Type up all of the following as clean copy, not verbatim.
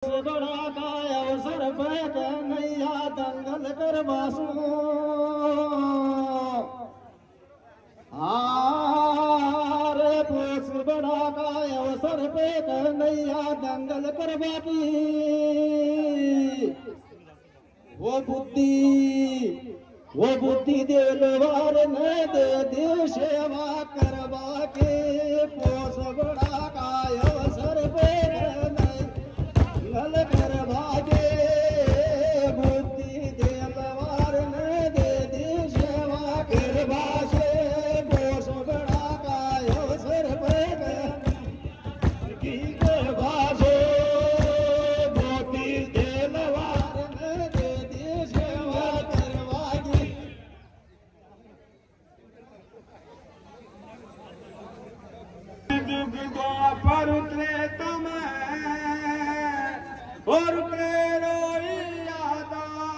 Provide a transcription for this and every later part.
बड़ा का अवसर पे कन्हैया दंगल करवासू आरे पुष बड़ा का अवसर पे कन्हैया दंगल करवा की वो बुद्धि दिलवार ने दे सेवा करवा के पुष बड़ा का अवसर पे दंगल करवा के बुद्धि दिलवार ने दे सेवा करवा से पुष बड़ा का अवसर पे की करवा से बुद्धि दिलवार ने दे सेवा करवा की पर उतरे तुम और प्रेरो यादार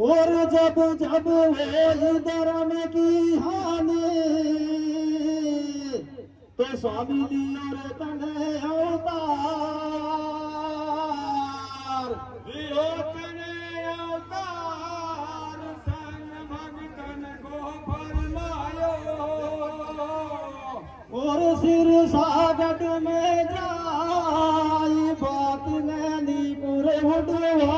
और जब जब वे धर्म की हानि तो स्वामी लियो रे तने अवतार लियो तने अवतार संग भगतन को फरमायो और सिर सागट में जाई बात नैनी पूरे